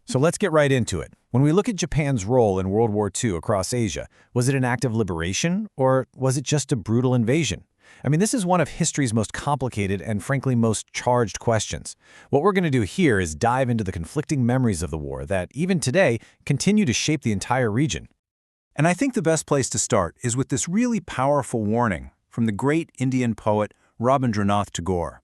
So let's get right into it. When we look at Japan's role in World War II across Asia, was it an act of liberation or was it just a brutal invasion? I mean, this is one of history's most complicated and frankly most charged questions. What we're going to do here is dive into the conflicting memories of the war that, even today, continue to shape the entire region. And I think the best place to start is with this really powerful warning from the great Indian poet Rabindranath Tagore.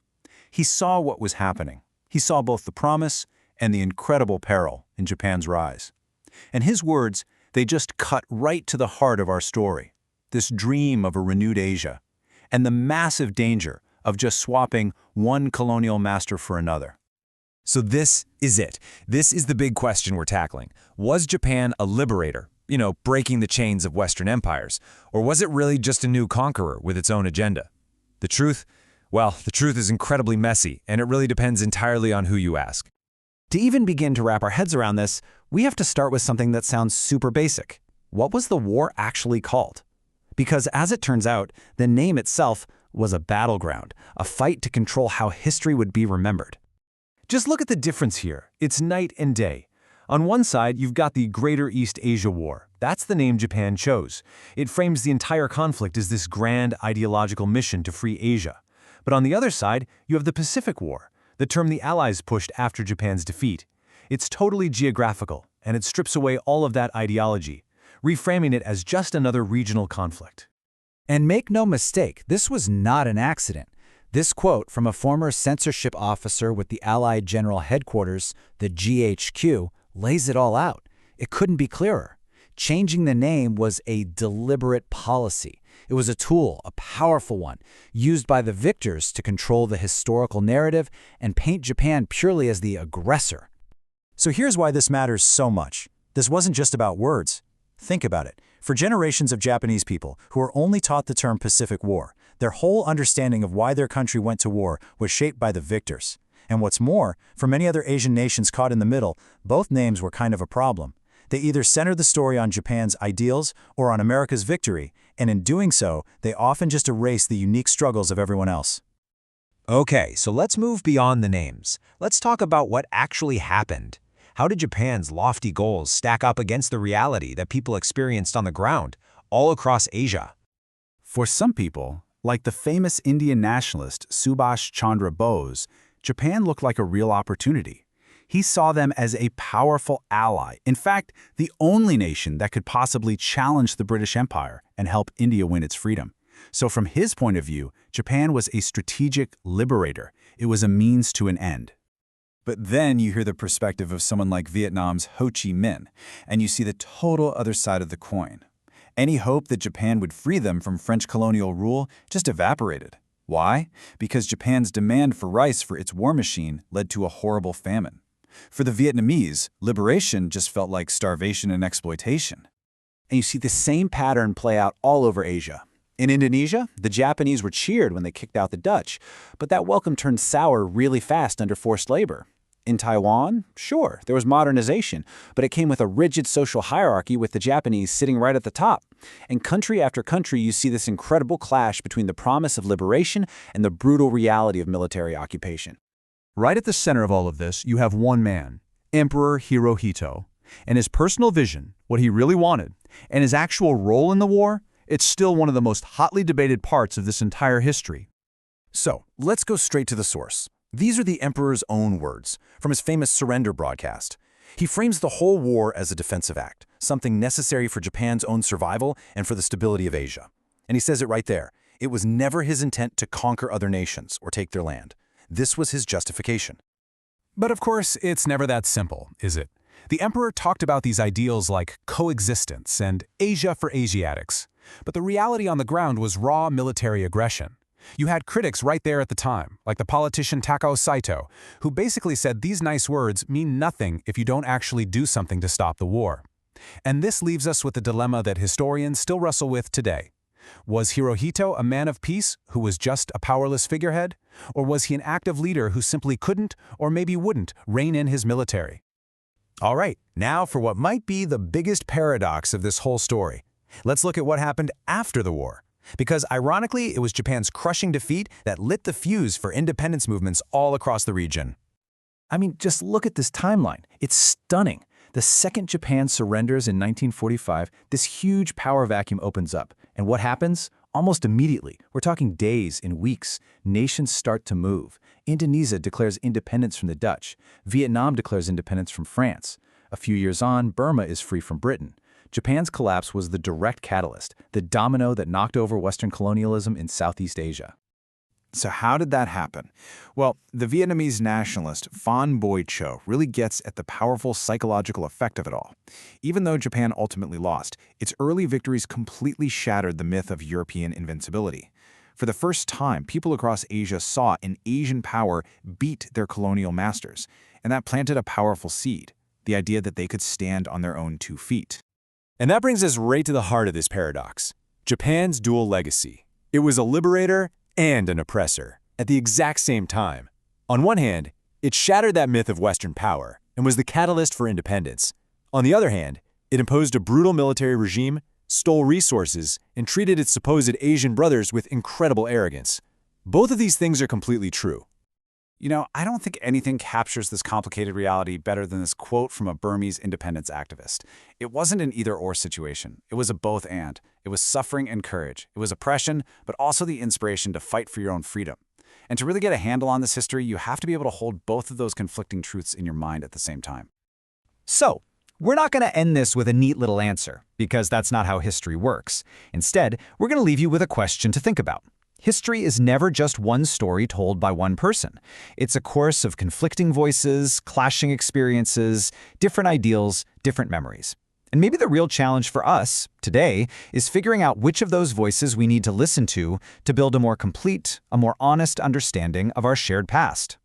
He saw what was happening. He saw both the promise and the incredible peril in Japan's rise. And his words, they just cut right to the heart of our story, this dream of a renewed Asia, and the massive danger of just swapping one colonial master for another. So this is it. This is the big question we're tackling. Was Japan a liberator, breaking the chains of Western empires, or was it really just a new conqueror with its own agenda? The truth? Well, the truth is incredibly messy, and it really depends entirely on who you ask. To even begin to wrap our heads around this, we have to start with something that sounds super basic. What was the war actually called? Because as it turns out, the name itself was a battleground, a fight to control how history would be remembered. Just look at the difference here. It's night and day. On one side, you've got the Greater East Asia War. That's the name Japan chose. It frames the entire conflict as this grand ideological mission to free Asia. But on the other side, you have the Pacific War, the term the Allies pushed after Japan's defeat. It's totally geographical, and it strips away all of that ideology, reframing it as just another regional conflict. And make no mistake, this was not an accident. This quote from a former censorship officer with the Allied General Headquarters, the GHQ, lays it all out. It couldn't be clearer. Changing the name was a deliberate policy. It was a tool, a powerful one, used by the victors to control the historical narrative and paint Japan purely as the aggressor. So here's why this matters so much. This wasn't just about words. Think about it. For generations of Japanese people who were only taught the term Pacific War, their whole understanding of why their country went to war was shaped by the victors. And what's more, for many other Asian nations caught in the middle, both names were kind of a problem. They either centered the story on Japan's ideals or on America's victory, and in doing so, they often just erased the unique struggles of everyone else. Okay, so let's move beyond the names. Let's talk about what actually happened. How did Japan's lofty goals stack up against the reality that people experienced on the ground, all across Asia? For some people, like the famous Indian nationalist Subhash Chandra Bose, Japan looked like a real opportunity. He saw them as a powerful ally, in fact, the only nation that could possibly challenge the British Empire and help India win its freedom. So from his point of view, Japan was a strategic liberator. It was a means to an end. But then you hear the perspective of someone like Vietnam's Ho Chi Minh, and you see the total other side of the coin. Any hope that Japan would free them from French colonial rule just evaporated. Why? Because Japan's demand for rice for its war machine led to a horrible famine. For the Vietnamese, liberation just felt like starvation and exploitation. And you see the same pattern play out all over Asia. In Indonesia, the Japanese were cheered when they kicked out the Dutch, but that welcome turned sour really fast under forced labor. In Taiwan, sure, there was modernization, but it came with a rigid social hierarchy with the Japanese sitting right at the top. And country after country, you see this incredible clash between the promise of liberation and the brutal reality of military occupation. Right at the center of all of this, you have one man, Emperor Hirohito, and his personal vision, what he really wanted, and his actual role in the war. It's still one of the most hotly debated parts of this entire history. So, let's go straight to the source. These are the emperor's own words from his famous surrender broadcast. He frames the whole war as a defensive act, something necessary for Japan's own survival and for the stability of Asia. And he says it right there. It was never his intent to conquer other nations or take their land. This was his justification. But of course, it's never that simple, is it? The emperor talked about these ideals like coexistence and Asia for Asiatics. But the reality on the ground was raw military aggression. You had critics right there at the time, like the politician Takao Saito, who basically said these nice words mean nothing if you don't actually do something to stop the war. And this leaves us with the dilemma that historians still wrestle with today. Was Hirohito a man of peace who was just a powerless figurehead? Or was he an active leader who simply couldn't, or maybe wouldn't, rein in his military? All right, now for what might be the biggest paradox of this whole story. Let's look at what happened after the war. Because ironically, it was Japan's crushing defeat that lit the fuse for independence movements all across the region. I mean, just look at this timeline. It's stunning. The second Japan surrenders in 1945, this huge power vacuum opens up. And what happens? Almost immediately, we're talking days and weeks, nations start to move. Indonesia declares independence from the Dutch. Vietnam declares independence from France. A few years on, Burma is free from Britain. Japan's collapse was the direct catalyst, the domino that knocked over Western colonialism in Southeast Asia. So how did that happen? Well, the Vietnamese nationalist Phan Boi Cho really gets at the powerful psychological effect of it all. Even though Japan ultimately lost, its early victories completely shattered the myth of European invincibility. For the first time, people across Asia saw an Asian power beat their colonial masters, and that planted a powerful seed, the idea that they could stand on their own 2 feet. And that brings us right to the heart of this paradox, Japan's dual legacy. It was a liberator and an oppressor at the exact same time. On one hand, it shattered that myth of Western power and was the catalyst for independence. On the other hand, it imposed a brutal military regime, stole resources, and treated its supposed Asian brothers with incredible arrogance. Both of these things are completely true. You know, I don't think anything captures this complicated reality better than this quote from a Burmese independence activist. It wasn't an either-or situation. It was a both-and. It was suffering and courage. It was oppression, but also the inspiration to fight for your own freedom. And to really get a handle on this history, you have to be able to hold both of those conflicting truths in your mind at the same time. So, we're not going to end this with a neat little answer, because that's not how history works. Instead, we're going to leave you with a question to think about. History is never just one story told by one person. It's a course of conflicting voices, clashing experiences, different ideals, different memories. And maybe the real challenge for us, today, is figuring out which of those voices we need to listen to build a more complete, a more honest understanding of our shared past.